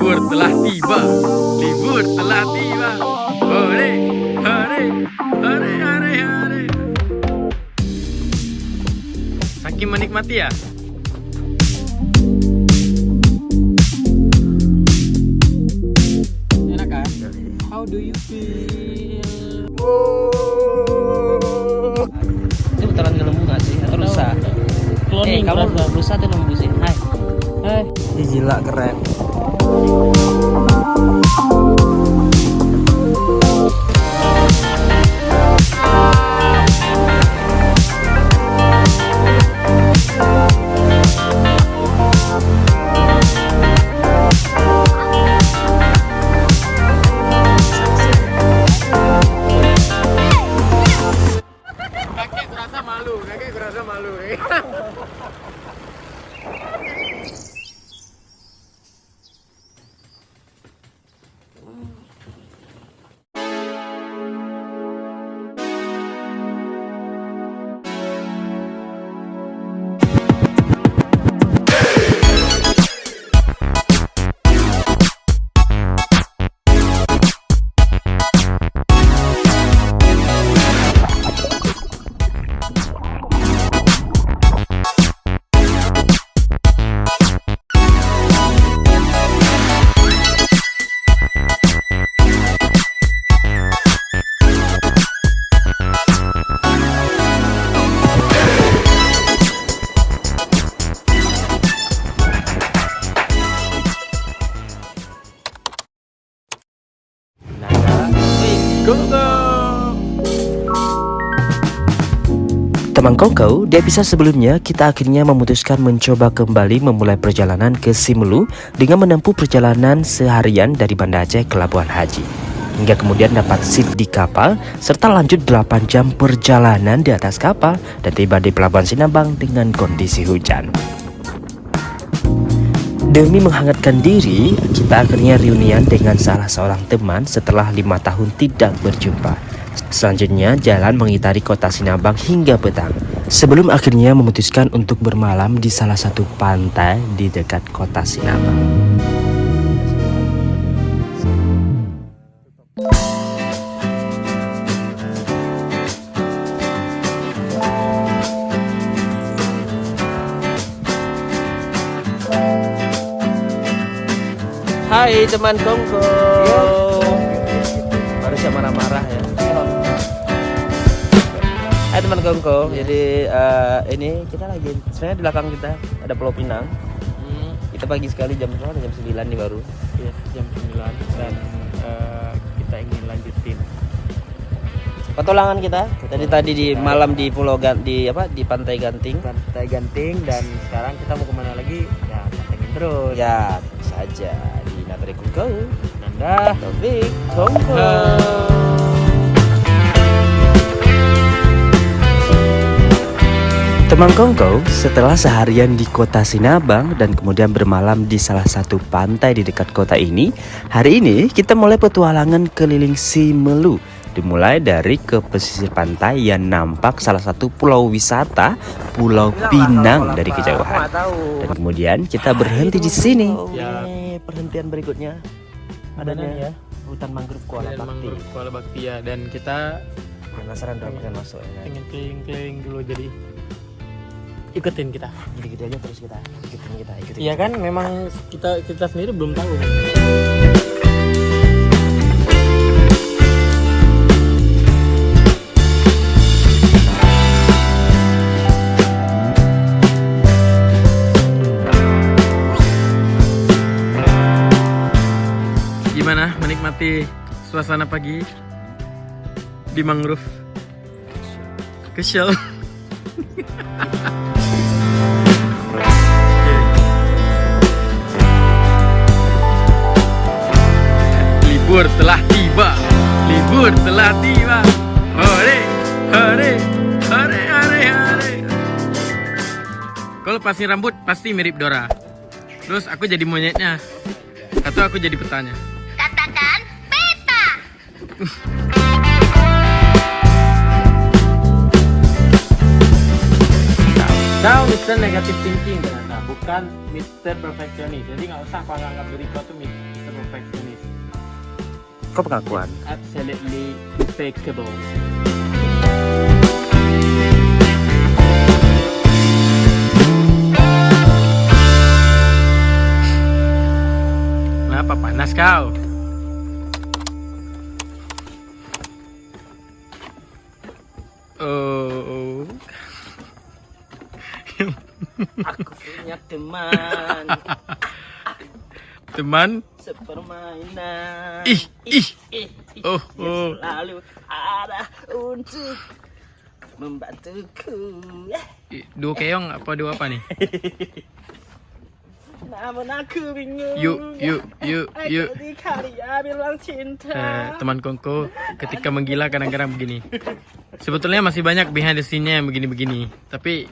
Libur telah tiba. Libur telah tiba. Hore, hore, hore, hore, hore. Saking menikmati ya. Enak kan? How do you feel? Ini beneran lembu gak sih? Atau lusa? Cloning Kamu berasa. lusa atau lembu sih? Hai. Hai. Gila keren. Kakek kurasa malu, kakek kurasa malu. Teman Kongko, di episode sebelumnya kita akhirnya memutuskan mencoba kembali memulai perjalanan ke Simelu dengan menempuh perjalanan seharian dari Banda Aceh ke Labuan Haji. Hingga kemudian dapat seat di kapal serta lanjut 8 jam perjalanan di atas kapal dan tiba di Pelabuhan Sinabang dengan kondisi hujan. Demi menghangatkan diri, kita akhirnya reunian dengan salah seorang teman setelah 5 tahun tidak berjumpa. Selanjutnya jalan mengitari kota Sinabang hingga petang sebelum akhirnya memutuskan untuk bermalam di salah satu pantai di dekat kota Sinabang. Hai teman Kongko. Harusnya marah-marah ya. Hai teman Kongko. Jadi ini kita lagi sebenarnya di belakang kita ada Pulau Pinang. Kita pagi sekali jam 9 nih baru. Ya, jam 9 dan kita ingin lanjutin Petualangan kita tadi di malam di di Pantai Ganting. Pantai Ganting dan sekarang kita mau kemana lagi? Ya, pantengin terus. Ya, tentu saja di Natari Kongko. Nanda. Taufik Kongko. Teman Kongko, setelah seharian di kota Sinabang dan kemudian bermalam di salah satu pantai di dekat kota ini, hari ini kita mulai petualangan keliling Simelu. Dimulai dari ke pesisir pantai yang nampak salah satu pulau wisata, Pulau Pinang dari kejauhan. Dan kemudian kita berhenti di sini. Ya. Perhentian berikutnya adanya ya hutan mangrove Kuala Bakti. Kuala Bakti ya, dan kita Penasaran udah pengen masuk ya. pengen keliling-keliling dulu, jadi ikutin kita. Gini-gini aja terus kita ikutin. Iya kan, memang kita sendiri belum tahu. Gimana menikmati suasana pagi di mangrove? Kesel. Libur telah tiba. Libur telah tiba. Hore, hore, hore, hore, hore. Kalau lepasin rambut pasti mirip Dora. Terus aku jadi monyetnya. Atau aku jadi petanya. Katakan peta. Now Mr. Negative Thinking ternyata. bukan Mr. Perfectionist. Jadi nggak usah kau anggap diri kau tuh Mr. Perfectionist. Kok pengakuan? Absolutely fakeable. Kenapa panas kau? Oh. Aku punya teman. Teman? Sepermainan. Ih. Oh. Selalu ada untuk membantuku. Dua keong apa dua apa nih? Namun aku bingung. Yuk. Kali ya bilang cinta. Teman kongko ketika menggila kadang-kadang begini. Sebetulnya masih banyak behind the scene-nya yang begini-begini. Tapi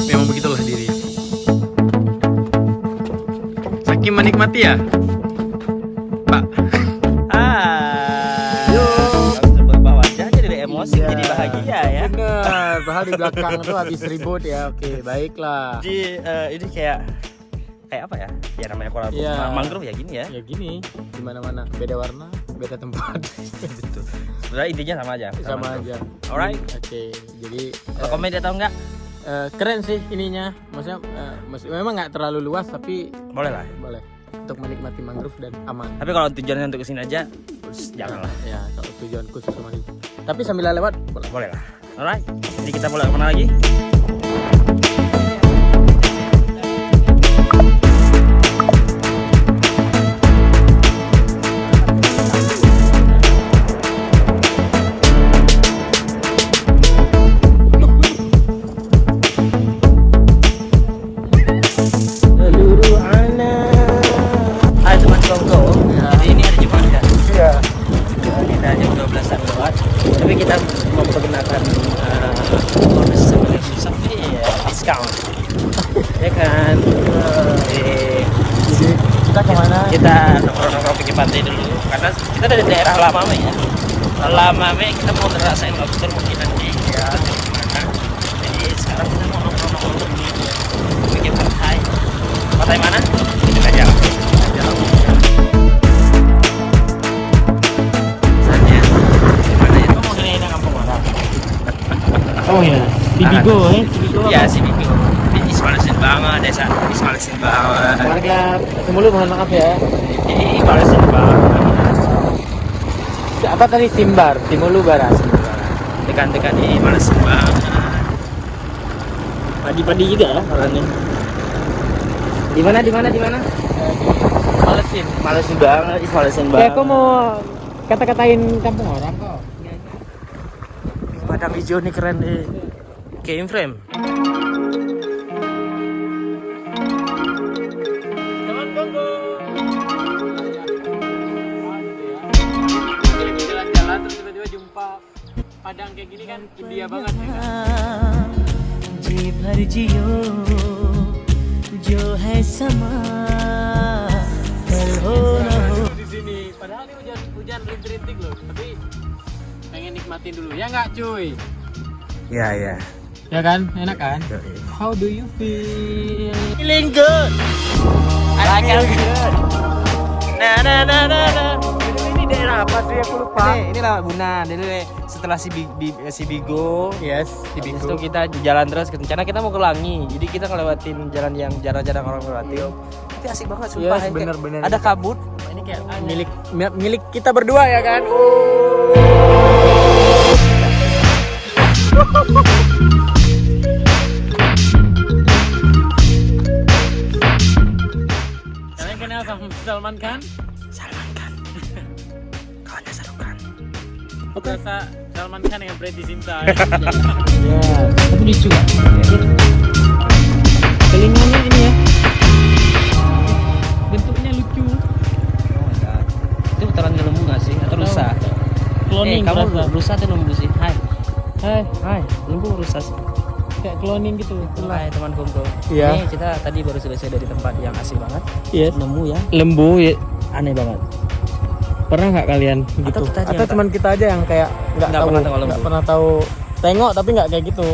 memang begitulah diri. Saking menikmati ya, Pak. Langsung berubah wajahnya dari emosi jadi bahagia ya. Bener, padahal di belakang tuh habis ribut ya. Oke, baiklah. Jadi ini kayak apa ya? Ya namanya kolam Iya. mangrove ya gini ya. Ya gini, di mana-mana beda warna, beda tempat. Betul. Sebenarnya intinya sama aja. Sama aja. Alright. Oke, jadi Komen atau enggak? keren sih ininya. Maksudnya memang nggak terlalu luas tapi Boleh lah. boleh untuk menikmati mangrove dan aman. Tapi kalau tujuannya untuk kesini aja, janganlah. Ya, kalau tujuan khusus sama ini. Tapi sambil lewat boleh. Boleh lah. Alright. Jadi kita mulai kemana lagi? Hai teman kongko. Jadi ini hari Jumat kan? Iya. Kita jam 12-an lewat. Tapi kita memperkenalkan bonus sebagai pusat discount. Ya kan? Jadi Kita kemana? kita nongkrong-nongkrong pinggir pantai dulu karena kita dari daerah Lamame ya. Lamame kita mau ngerasain lobster mungkin nanti ya mana. Jadi sekarang kita mau nongkrong-nongkrong dulu pinggir pantai. Pantai mana? Itu aja. Saatnya gimana ya? Kamu mau kena kampung orang? Oh ya, di Bigo Ya si Bigo. Di Ismalesin banget desa Ismalesin banget. Warga Semulu mohon maaf ya. Di Ismalesin banget. Apa tadi Timbar, Timulu Barat. Dekan-dekan di Ismalesin banget. Padi-padi juga ya orangnya. Di mana? Malesin banget, Ismalesin banget. Kok mau kata-katain kampung orang kok? Padang hijau nih keren deh. Game frame. Teman Bongo. Jalan-jalan terus tiba-tiba jumpa padang kayak gini kan India banget ya kan? जी भर जियो जो है समा कल हो न हो Di sini padahal ini hujan rintik-rintik loh, tapi pengen nikmatin dulu ya nggak cuy? Ya. Ya kan, enak kan? How do you feel? Feeling good. I feel good. Na. Ini daerah apa sih aku lupa. Ini lah Bunan. Jadi setelah si Bigo, Yes, di Bigo itu kita jalan terus. Rencana kita mau ke Langi. Jadi kita ngelewatin jalan yang jarang-jarang orang lewatin. Tapi asik banget sumpah. Yes, Kayak bener-bener. ada kabut. Ini kayak milik kita berdua ya kan? Kalian kenal sama Salman Khan? Salman Khan. Kawannya Sarukan. Rasa Salman Khan dengan Preity Zinta. Ya, tapi lucu. Telingannya ini ya. Bentuknya lucu. Itu putaran lembu nggak sih? Atau rusa? Cloning kamu rasa. rusa atau lembu sih? Hai, lembu rusa sih. Kayak cloning gitu. Hai teman kongko. Iya. Ini kita tadi baru selesai dari tempat yang asik banget. Yes. Nemu ya, Lembu ya. aneh banget. Pernah nggak kalian gitu? kita aja Atau yang cuman kita aja yang kayak nggak Nggak tahu, pernah tahu lembu. nggak pernah tahu tengok tapi nggak kayak gitu.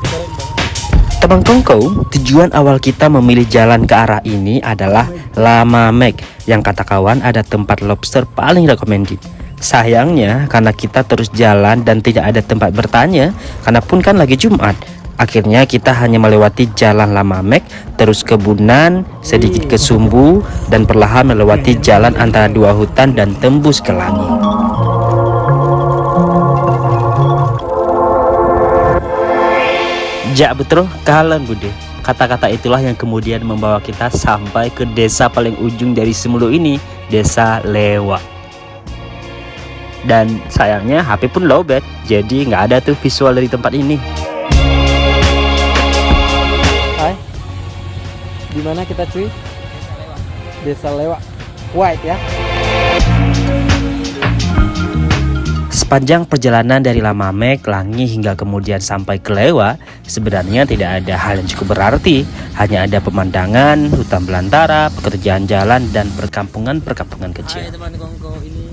Keren banget. Teman Kongko, tujuan awal kita memilih jalan ke arah ini adalah Lama Mek, yang kata kawan ada tempat lobster paling recommended. Sayangnya karena kita terus jalan dan tidak ada tempat bertanya, karena pun kan lagi Jumat, akhirnya kita hanya melewati jalan Lama Mek, terus kebunan, sedikit ke Sumbu, dan perlahan melewati jalan antara dua hutan dan tembus ke langit. Jak betul kalian bude. Kata-kata itulah yang kemudian membawa kita sampai ke desa paling ujung dari Semelu ini, Desa Lewa. Dan sayangnya HP pun lowbat, jadi nggak ada tuh visual dari tempat ini. Hai, di mana kita cuy? Desa Lewa. White ya. Sepanjang perjalanan dari Lama Mek, Langi hingga kemudian sampai ke Lewa, sebenarnya tidak ada hal yang cukup berarti. Hanya ada pemandangan, hutan belantara, pekerjaan jalan, dan perkampungan-perkampungan kecil. Hai teman Kongko, ini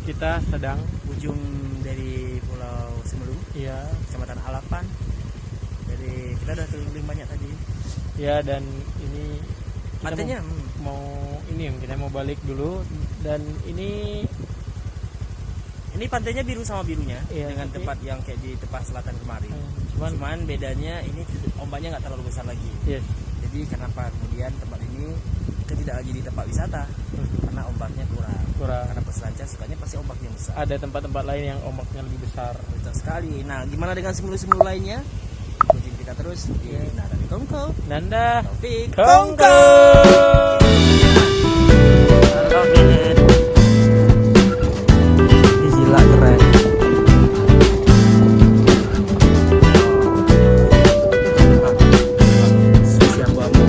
kita sedang ujung dari Pulau Semelu, ya, Kecamatan Alapan. Jadi kita udah keliling banyak tadi. Ya, dan ini pantainya mau ini kita mau balik dulu, dan ini pantainya biru sama birunya, ya, dengan tempat yang kayak di Tepas Selatan kemarin. Cuman bedanya ini ombaknya nggak terlalu besar lagi. Yes. Jadi kenapa kemudian tempat ini kita tidak lagi di tempat wisata? Karena ombaknya kurang. Karena peselancar sukanya pasti ombaknya besar. Ada tempat-tempat lain yang ombaknya lebih besar. Betul sekali. Nah, gimana dengan Semelu-Semelu lainnya? Ikutin kita terus di Nanda di Kongko. Nanda di Kongko. Gila keren. Siang bambu.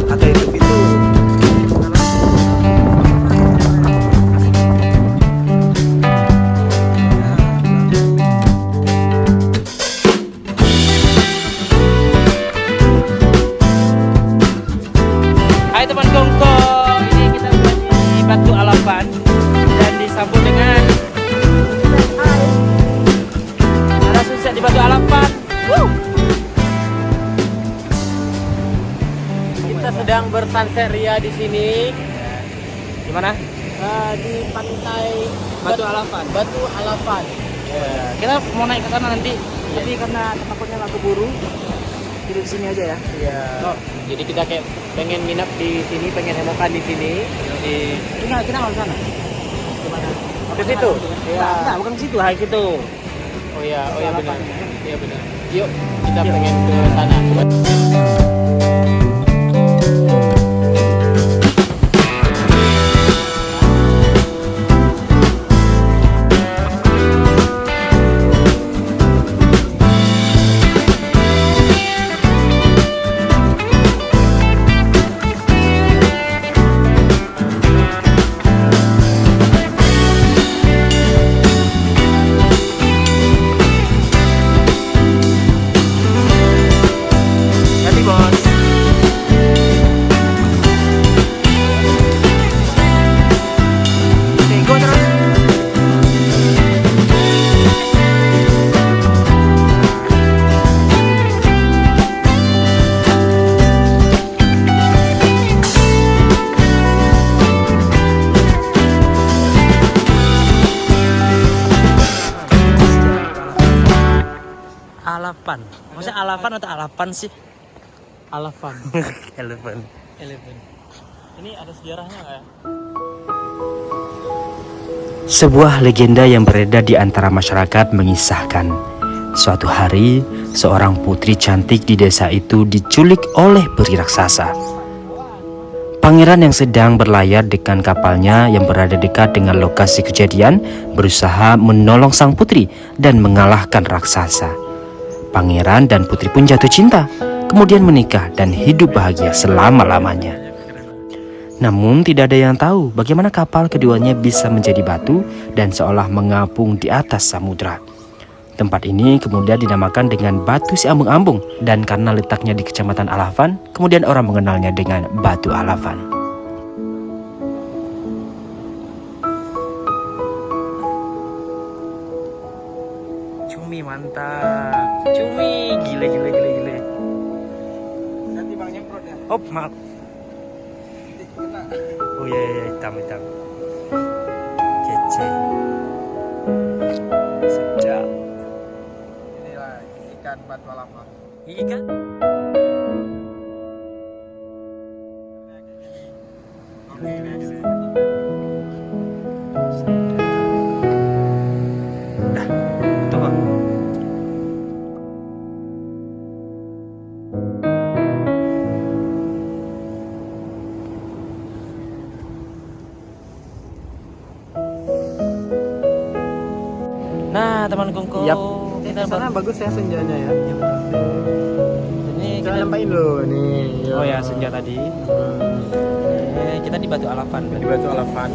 Atau itu. Hai teman Kongko, ini kita di Batu Alapan dan disambut dengan ada sunset di Batu Alapan. Kita sedang bersunset ria di sini. Di mana? Di pantai Batu Alapan. Batu Alapan. Ya. Kita mau naik ke sana nanti, tapi karena takutnya nggak keburu, tidur di sini aja ya. Iya. Oh, jadi kita kayak pengen nginep di sini, pengen emokan di sini. Kita nggak ke sana. Gimana? Ke situ? Iya. Nah, bukan ke situ, hai situ. Oh iya benar. Iya benar. Yuk, kita pengen ke sana. Alapan. Maksudnya Alapan atau Alapan sih? Alapan. Eleven. Ini ada sejarahnya nggak ya? Sebuah legenda yang beredar di antara masyarakat mengisahkan, suatu hari seorang putri cantik di desa itu diculik oleh peri raksasa. Pangeran yang sedang berlayar dengan kapalnya yang berada dekat dengan lokasi kejadian berusaha menolong sang putri dan mengalahkan raksasa. Pangeran dan putri pun jatuh cinta, kemudian menikah dan hidup bahagia selama-lamanya. Namun tidak ada yang tahu bagaimana kapal keduanya bisa menjadi batu dan seolah mengapung di atas samudra. Tempat ini kemudian dinamakan dengan Batu Si Ambung-Ambung, dan karena letaknya di Kecamatan Alapan, kemudian orang mengenalnya dengan Batu Alapan. Cumi mantap. Cumi. Oh, maaf. Oh iya, iya, hitam. Kece. Sedap. Inilah ikan batu alafan. Ikan? Dah, tuh Bang. Nah, teman kongko, Yap. kita Sana bagus ya senjanya ya. ini Kita kita nampain lo nih. oh ya senja tadi. Kita di Batu Alafan. Di Batu Alafan.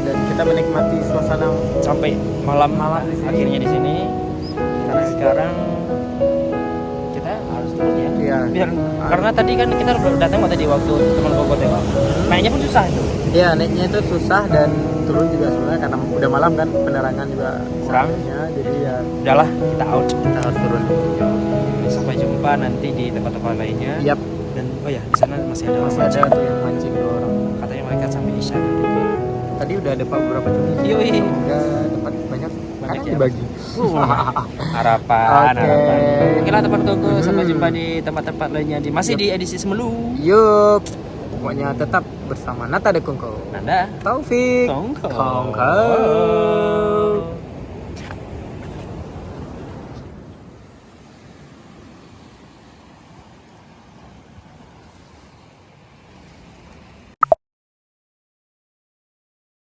Dan kita menikmati suasana Sampai malam di sini. akhirnya di sini. Karena sekarang kita harus turun ya. Iya. Biar karena tadi kan kita udah tengok tadi waktu teman kongko tengok. Naiknya pun susah itu. Iya, naiknya itu susah dan turun juga sebenarnya karena udah malam kan, penerangan juga Kurang. sebenarnya, jadi ya Udahlah, kita out. kita harus turun. Sampai jumpa nanti di tempat-tempat lainnya. Yap, Dan oh ya, di sana masih ada masih orang ada mancing. tuh yang mancing 2 orang. Katanya mereka sampai isya nanti. Tadi udah ada beberapa cumi. Yoi. Semoga dapat banyak karena ya. dibagi. Harapan, Oke. harapan. Oke lah teman kongko, sampai jumpa di tempat-tempat lainnya masih di edisi Semelu. Yuk, pokoknya tetap bersama Nata de Kongko. Nanda. Taufik. Kongko. Kongko.